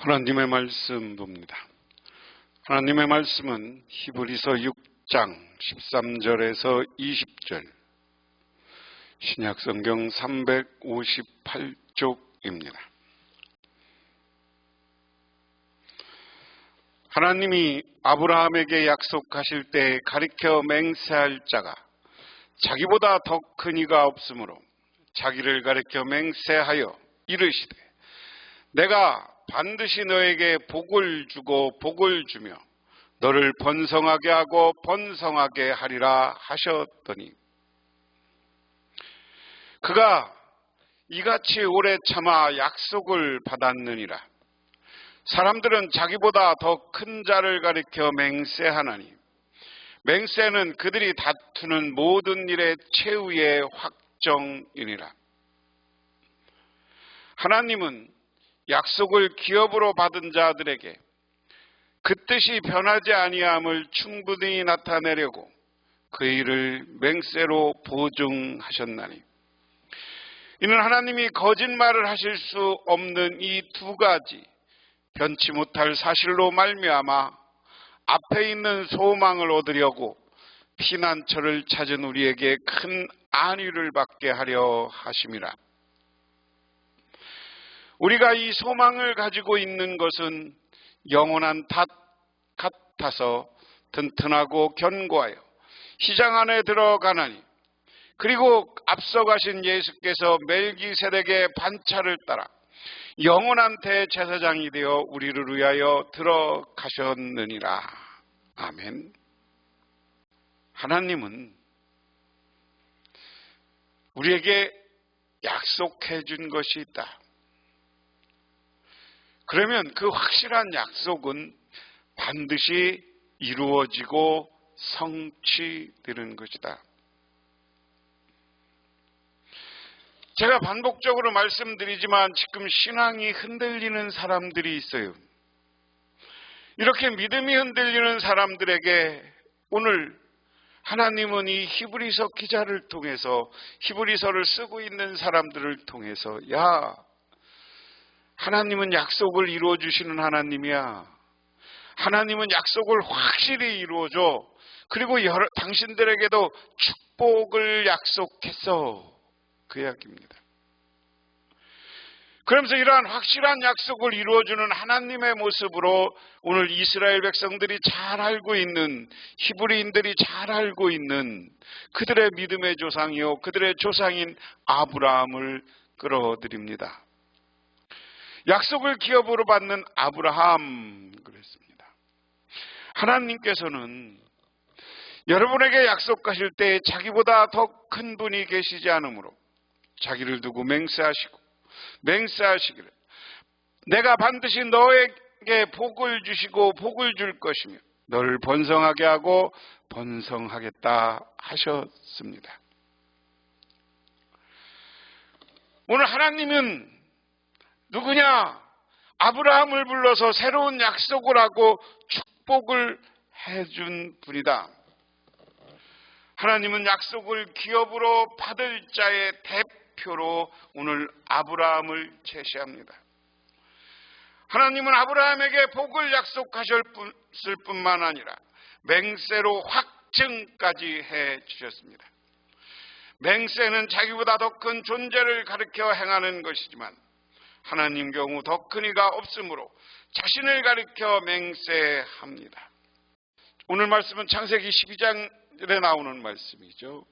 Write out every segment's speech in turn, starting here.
하나님의 말씀 봅니다. 하나님의 말씀은 히브리서 6장 13절에서 20절, 신약성경 358쪽입니다. 하나님이 아브라함에게 약속하실 때 가리켜 맹세할 자가 자기보다 더 큰 이가 없으므로 자기를 가리켜 맹세하여 이르시되 내가 반드시 너에게 복을 주고 복을 주며 너를 번성하게 하고 번성하게 하리라 하셨더니 그가 이같이 오래 참아 약속을 받았느니라. 사람들은 자기보다 더 큰 자를 가리켜 맹세하나니 맹세는 그들이 다투는 모든 일의 최후의 확정이니라. 하나님은 약속을 기업으로 받은 자들에게 그 뜻이 변하지 아니함을 충분히 나타내려고 그 일을 맹세로 보증하셨나니 이는 하나님이 거짓말을 하실 수 없는 이 두 가지 변치 못할 사실로 말미암아 앞에 있는 소망을 얻으려고 피난처를 찾은 우리에게 큰 안위를 받게 하려 하심이라. 우리가 이 소망을 가지고 있는 것은 영원한 닷 같아서 튼튼하고 견고하여 시장 안에 들어가나니 그리고 앞서가신 예수께서 멜기세덱의 반차를 따라 영원한 대제사장이 되어 우리를 위하여 들어가셨느니라. 아멘. 하나님은 우리에게 약속해 준 것이 있다. 그러면 그 확실한 약속은 반드시 이루어지고 성취되는 것이다. 제가 반복적으로 말씀드리지만 지금 신앙이 흔들리는 사람들이 있어요. 이렇게 믿음이 흔들리는 사람들에게 오늘 하나님은 이 히브리서 기자를 통해서 히브리서를 쓰고 있는 사람들을 통해서 야, 하나님은 약속을 이루어 주시는 하나님이야. 하나님은 약속을 확실히 이루어줘. 그리고 당신들에게도 축복을 약속했어. 그 이야기입니다. 그러면서 이러한 확실한 약속을 이루어주는 하나님의 모습으로 오늘 이스라엘 백성들이 잘 알고 있는, 히브리인들이 잘 알고 있는 그들의 믿음의 조상이요 그들의 조상인 아브라함을 끌어들입니다. 약속을 기업으로 받는 아브라함 그랬습니다. 하나님께서는 여러분에게 약속하실 때 자기보다 더 큰 분이 계시지 않으므로 자기를 두고 맹세하시기를 내가 반드시 너에게 복을 주시고 복을 줄 것이며 너를 번성하게 하고 번성하겠다 하셨습니다. 오늘 하나님은 누구냐? 아브라함을 불러서 새로운 약속을 하고 축복을 해준 분이다. 하나님은 약속을 기업으로 받을 자의 대표로 오늘 아브라함을 제시합니다. 하나님은 아브라함에게 복을 약속하셨을 뿐만 아니라 맹세로 확증까지 해 주셨습니다. 맹세는 자기보다 더 큰 존재를 가리켜 행하는 것이지만 하나님 경우 더 큰 이가 없으므로 자신을 가리켜 맹세합니다. 오늘 말씀은 창세기 12장에 나오는 말씀이죠.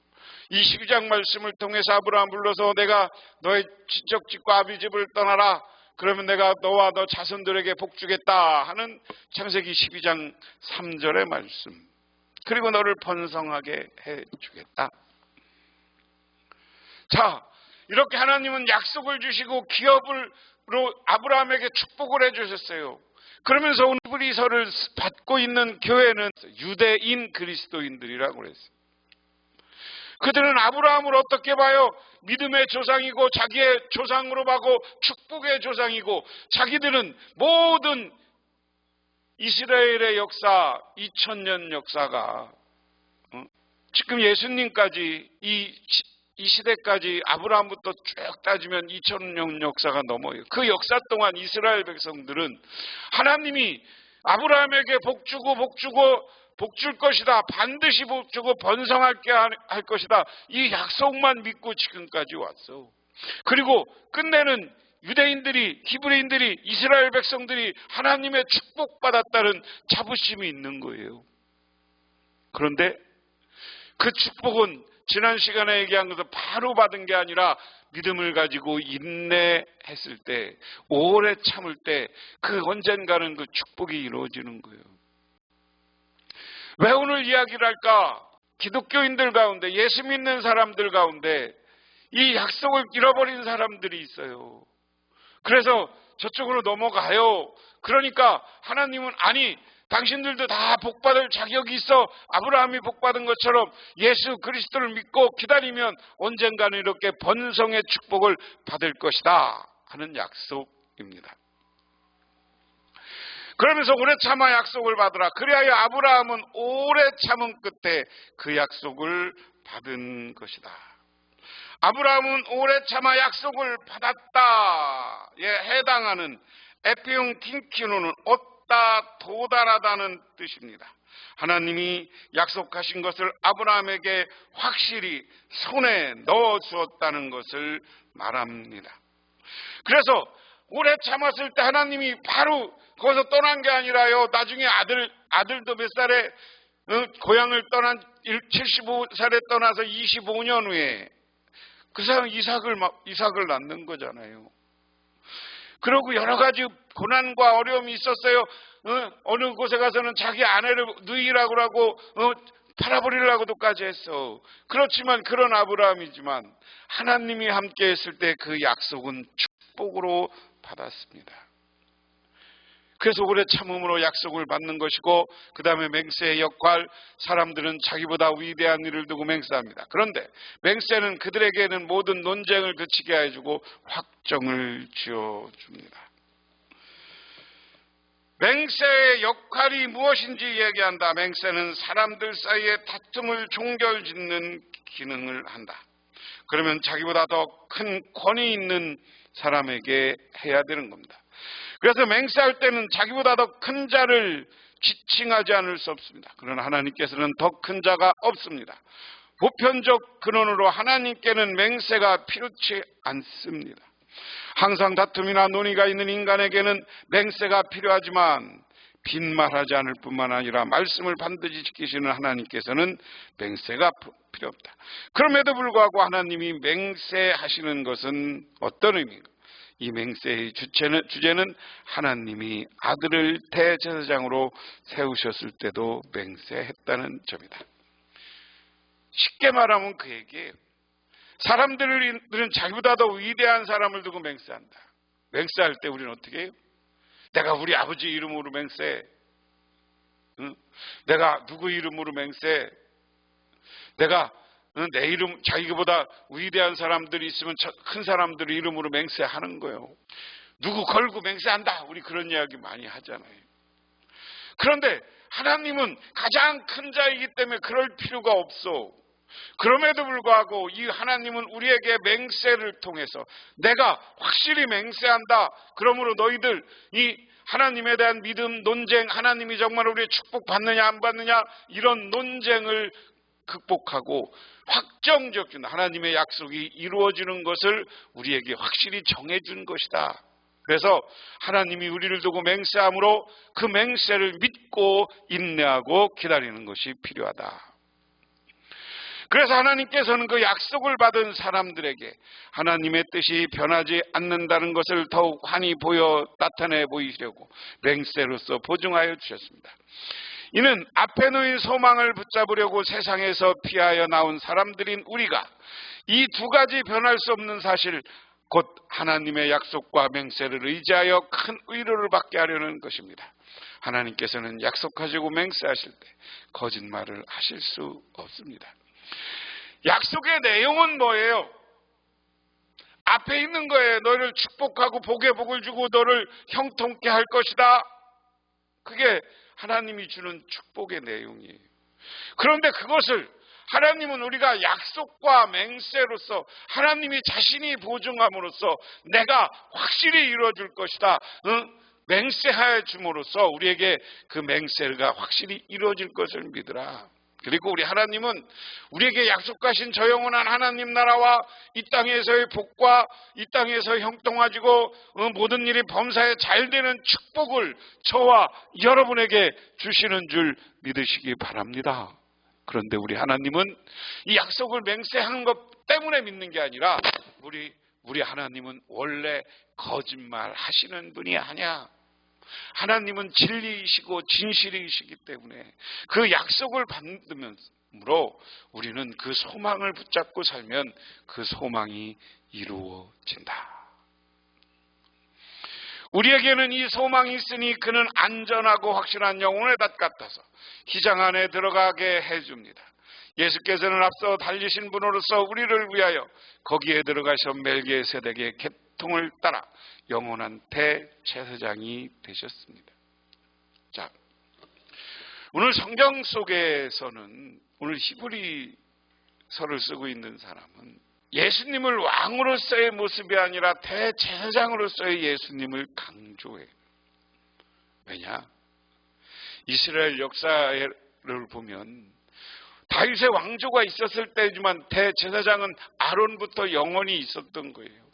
이 12장 말씀을 통해서 아브라함 불러서 내가 너의 친척 집과 아비 집을 떠나라. 그러면 내가 너와 너 자손들에게 복 주겠다 하는 창세기 12장 3절의 말씀. 그리고 너를 번성하게 해 주겠다. 자, 이렇게 하나님은 약속을 주시고 기업으로 아브라함에게 축복을 해주셨어요. 그러면서 오늘 히브리서를 받고 있는 교회는 유대인 그리스도인들이라고 그랬어요. 그들은 아브라함을 어떻게 봐요? 믿음의 조상이고 자기의 조상으로 봐고 축복의 조상이고 자기들은 모든 이스라엘의 역사 2000년 역사가 지금 예수님까지 이 이 시대까지 아브라함부터 쭉 따지면 2000년 역사가 넘어요. 그 역사 동안 이스라엘 백성들은 하나님이 아브라함에게 복 주고 복 줄 것이다, 반드시 복 주고 번성하게 할 것이다, 이 약속만 믿고 지금까지 왔어. 그리고 끝내는 유대인들이, 히브리인들이, 이스라엘 백성들이 하나님의 축복받았다는 자부심이 있는 거예요. 그런데 그 축복은 지난 시간에 얘기한 것을 바로 받은 게 아니라 믿음을 가지고 인내했을 때, 오래 참을 때 그 언젠가는 그 축복이 이루어지는 거예요. 왜 오늘 이야기를 할까? 기독교인들 가운데, 예수 믿는 사람들 가운데 이 약속을 잃어버린 사람들이 있어요. 그래서 저쪽으로 넘어가요. 그러니까 하나님은 아니, 당신들도 다 복받을 자격이 있어. 아브라함이 복받은 것처럼 예수 그리스도를 믿고 기다리면 언젠가는 이렇게 번성의 축복을 받을 것이다 하는 약속입니다. 그러면서 오래 참아 약속을 받으라. 그리하여 아브라함은 오래 참은 끝에 그 약속을 받은 것이다. 아브라함은 오래 참아 약속을 받았다에 해당하는 에피용 킹키노는 얻다, 도달하다는 뜻입니다. 하나님이 약속하신 것을 아브라함에게 확실히 손에 넣어 주었다는 것을 말합니다. 그래서 오래 참았을 때 하나님이 바로 거기서 떠난 게 아니라요, 나중에 아들도 몇 살에 고향을 떠난 75살에 떠나서 25년 후에 그 사람 이삭을 낳는 거잖아요. 그리고 여러 가지 고난과 어려움이 있었어요. 어느 곳에 가서는 자기 아내를 누이라고 하고 팔아버리려고도까지 했어. 그렇지만 그런 아브라함이지만 하나님이 함께 했을 때 그 약속은 축복으로 받았습니다. 그래서 오래 참음으로 약속을 받는 것이고, 그 다음에 맹세의 역할, 사람들은 자기보다 위대한 일을 두고 맹세합니다. 그런데 맹세는 그들에게는 모든 논쟁을 그치게 해주고 확정을 지어줍니다. 맹세의 역할이 무엇인지 얘기한다. 맹세는 사람들 사이의 다툼을 종결짓는 기능을 한다. 그러면 자기보다 더 큰 권위 있는 사람에게 해야 되는 겁니다. 그래서 맹세할 때는 자기보다 더 큰 자를 지칭하지 않을 수 없습니다. 그러나 하나님께서는 더 큰 자가 없습니다. 보편적 근원으로 하나님께는 맹세가 필요치 않습니다. 항상 다툼이나 논의가 있는 인간에게는 맹세가 필요하지만 빈말하지 않을 뿐만 아니라 말씀을 반드시 지키시는 하나님께서는 맹세가 필요 없다. 그럼에도 불구하고 하나님이 맹세하시는 것은 어떤 의미인가? 이 맹세의 주제는 하나님이 아들을 대제사장으로 세우셨을 때도 맹세했다는 점이다. 쉽게 말하면 그 얘기예요. 사람들은 자기보다 더 위대한 사람을 두고 맹세한다. 맹세할 때 우리는 어떻게 해요? 내가 우리 아버지 이름으로 맹세. 응? 내가 누구 이름으로 맹세. 내가 내 이름, 자기보다 위대한 사람들이 있으면 큰 사람들 이름으로 맹세하는 거예요. 누구 걸고 맹세한다. 우리 그런 이야기 많이 하잖아요. 그런데 하나님은 가장 큰 자이기 때문에 그럴 필요가 없어. 그럼에도 불구하고 이 하나님은 우리에게 맹세를 통해서 내가 확실히 맹세한다. 그러므로 너희들 이 하나님에 대한 믿음, 논쟁, 하나님이 정말 우리의 축복 받느냐 안 받느냐 이런 논쟁을 극복하고 확정적 하나님의 약속이 이루어지는 것을 우리에게 확실히 정해준 것이다. 그래서 하나님이 우리를 두고 맹세함으로 그 맹세를 믿고 인내하고 기다리는 것이 필요하다. 그래서 하나님께서는 그 약속을 받은 사람들에게 하나님의 뜻이 변하지 않는다는 것을 더욱 환히 나타내 보이시려고 맹세로서 보증하여 주셨습니다. 이는 앞에 놓인 소망을 붙잡으려고 세상에서 피하여 나온 사람들인 우리가 이 두 가지 변할 수 없는 사실, 곧 하나님의 약속과 맹세를 의지하여 큰 위로를 받게 하려는 것입니다. 하나님께서는 약속하시고 맹세하실 때 거짓말을 하실 수 없습니다. 약속의 내용은 뭐예요? 앞에 있는 거예요. 너를 축복하고 복에 복을 주고 너를 형통케 할 것이다. 그게 하나님이 주는 축복의 내용이에요. 그런데 그것을 하나님은 우리가 약속과 맹세로서 하나님이 자신이 보증함으로써 내가 확실히 이루어질 것이다, 맹세하여 줌으로써 우리에게 그 맹세가 확실히 이루어질 것을 믿으라. 그리고 우리 하나님은 우리에게 약속하신 저 영원한 하나님 나라와 이 땅에서의 복과 이 땅에서 형통하지고 모든 일이 범사에 잘 되는 축복을 저와 여러분에게 주시는 줄 믿으시기 바랍니다. 그런데 우리 하나님은 이 약속을 맹세하는 것 때문에 믿는 게 아니라 우리 하나님은 원래 거짓말 하시는 분이 아니야. 하나님은 진리이시고 진실이시기 때문에 그 약속을 받으므로 우리는 그 소망을 붙잡고 살면 그 소망이 이루어진다. 우리에게는 이 소망이 있으니 그는 안전하고 확실한 영혼의 닷 같아서 희장 안에 들어가게 해줍니다. 예수께서는 앞서 달리신 분으로서 우리를 위하여 거기에 들어가셔 멜기세덱의 계통을 따라 영원한 대제사장이 되셨습니다. 자, 오늘 성경 속에서는 오늘 히브리서를 쓰고 있는 사람은 예수님을 왕으로서의 모습이 아니라 대제사장으로서의 예수님을 강조해요. 왜냐? 이스라엘 역사를 보면 다윗의 왕조가 있었을 때지만 대제사장은 아론부터 영원히 있었던 거예요.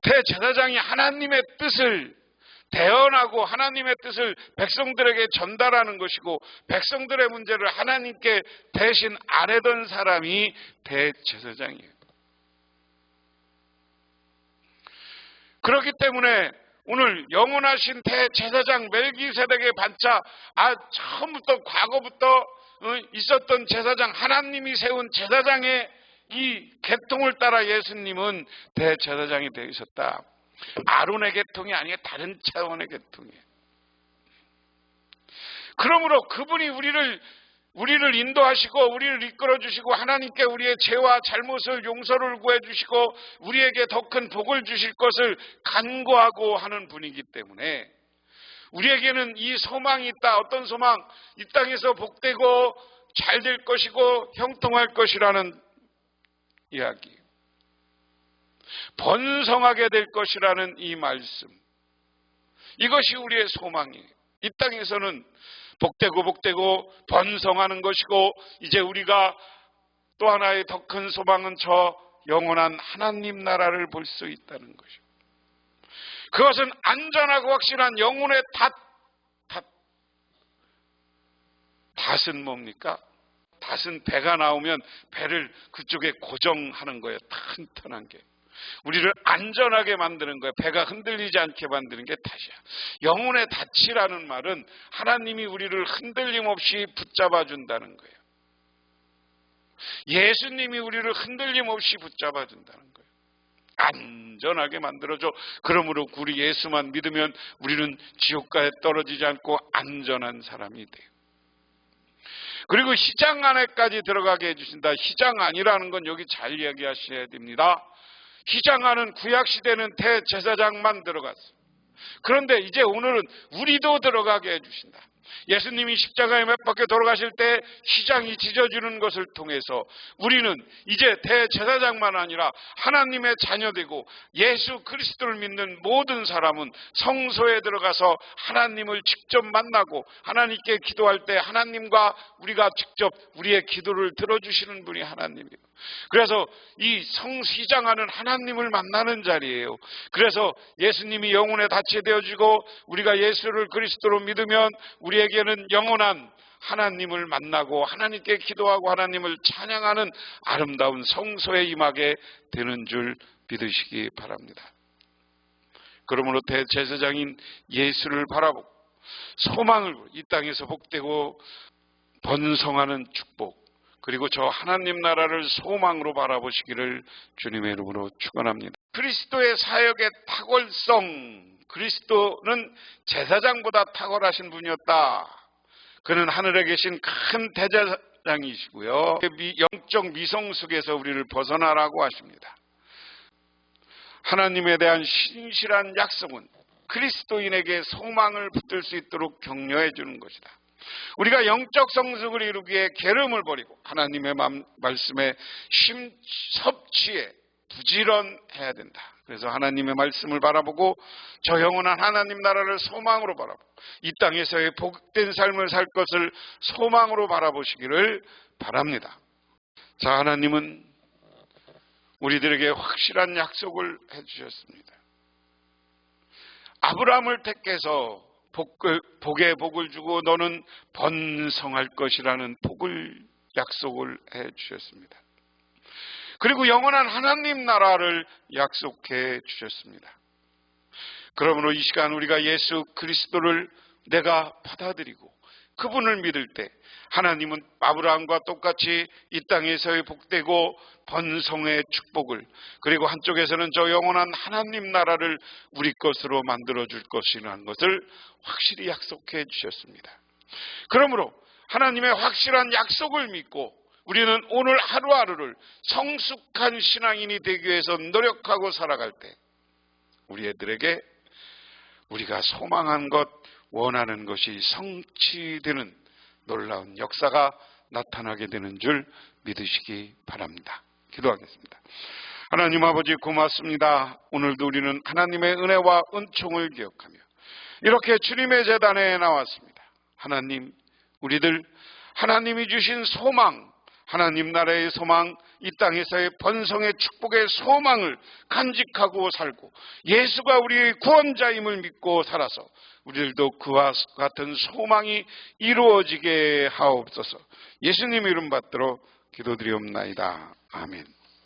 대제사장이 하나님의 뜻을 대언하고 하나님의 뜻을 백성들에게 전달하는 것이고 백성들의 문제를 하나님께 대신 아뢰던 사람이 대제사장이에요. 그렇기 때문에 오늘 영원하신 대제사장 멜기세덱의 반차, 처음부터 과거부터 있었던 제사장, 하나님이 세운 제사장의 이 계통을 따라 예수님은 대제사장이 되셨다. 아론의 계통이 아니라 다른 차원의 계통이에요. 그러므로 그분이 우리를 인도하시고 우리를 이끌어 주시고 하나님께 우리의 죄와 잘못을 용서를 구해 주시고 우리에게 더 큰 복을 주실 것을 간구하고 하는 분이기 때문에 우리에게는 이 소망이 있다. 어떤 소망? 이 땅에서 복되고 잘 될 것이고 형통할 것이라는 이야기, 번성하게 될 것이라는 이 말씀, 이것이 우리의 소망이에요. 이 땅에서는 복되고 번성하는 것이고 이제 우리가 또 하나의 더 큰 소망은 저 영원한 하나님 나라를 볼 수 있다는 것이죠. 그것은 안전하고 확실한 영혼의 닷은 뭡니까? 닷은 배가 나오면 배를 그쪽에 고정하는 거예요. 튼튼한 게. 우리를 안전하게 만드는 거예요. 배가 흔들리지 않게 만드는 게 닷이야. 영혼의 닷이라는 말은 하나님이 우리를 흔들림 없이 붙잡아 준다는 거예요. 예수님이 우리를 흔들림 없이 붙잡아 준다는 거예요. 안전하게 만들어줘. 그러므로 우리 예수만 믿으면 우리는 지옥가에 떨어지지 않고 안전한 사람이 돼요. 그리고 희장 안에까지 들어가게 해주신다. 희장 안이라는 건 여기 잘 이야기하셔야 됩니다. 희장 안은 구약시대는 대제사장만 들어갔어요. 그런데 이제 오늘은 우리도 들어가게 해주신다. 예수님이 십자가에 못 박혀 돌아가실 때 희장이 지져주는 것을 통해서 우리는 이제 대제사장만 아니라 하나님의 자녀되고 예수 그리스도를 믿는 모든 사람은 성소에 들어가서 하나님을 직접 만나고 하나님께 기도할 때 하나님과 우리가 직접 우리의 기도를 들어주시는 분이 하나님이에요. 그래서 이 희장하는 하나님을 만나는 자리예요. 그래서 예수님이 영혼의 닻이 되어주고 우리가 예수를 그리스도로 믿으면 우리에게는 영원한 하나님을 만나고 하나님께 기도하고 하나님을 찬양하는 아름다운 성소에 임하게 되는 줄 믿으시기 바랍니다. 그러므로 대제사장인 예수를 바라보고 소망을 이 땅에서 복되고 번성하는 축복, 그리고 저 하나님 나라를 소망으로 바라보시기를 주님의 이름으로 축원합니다. 그리스도의 사역의 탁월성, 그리스도는 제사장보다 탁월하신 분이었다. 그는 하늘에 계신 큰 대제사장이시고요. 영적 미성숙에서 우리를 벗어나라고 하십니다. 하나님에 대한 신실한 약속은 그리스도인에게 소망을 붙들 수 있도록 격려해 주는 것이다. 우리가 영적 성숙을 이루기에 게으름을 버리고 하나님의 말씀에 섭취에 부지런해야 된다. 그래서 하나님의 말씀을 바라보고 저 영원한 하나님 나라를 소망으로 바라보고 이 땅에서의 복된 삶을 살 것을 소망으로 바라보시기를 바랍니다. 자, 하나님은 우리들에게 확실한 약속을 해주셨습니다. 아브라함을 택해서 복에 복을 주고 너는 번성할 것이라는 약속을 해주셨습니다. 그리고 영원한 하나님 나라를 약속해 주셨습니다. 그러므로 이 시간 우리가 예수 그리스도를 내가 받아들이고 그분을 믿을 때 하나님은 아브라함과 똑같이 이 땅에서의 복되고 번성의 축복을, 그리고 한쪽에서는 저 영원한 하나님 나라를 우리 것으로 만들어 줄 것이라는 것을 확실히 약속해 주셨습니다. 그러므로 하나님의 확실한 약속을 믿고 우리는 오늘 하루하루를 성숙한 신앙인이 되기 위해서 노력하고 살아갈 때 우리 애들에게 우리가 소망한 것, 원하는 것이 성취되는 놀라운 역사가 나타나게 되는 줄 믿으시기 바랍니다. 기도하겠습니다. 하나님 아버지 고맙습니다. 오늘도 우리는 하나님의 은혜와 은총을 기억하며 이렇게 주님의 제단에 나왔습니다. 하나님, 우리들 하나님이 주신 소망, 하나님 나라의 소망, 이 땅에서의 번성의 축복의 소망을 간직하고 살고 예수가 우리의 구원자임을 믿고 살아서 우리들도 그와 같은 소망이 이루어지게 하옵소서. 예수님 이름 받들어 기도드리옵나이다. 아멘.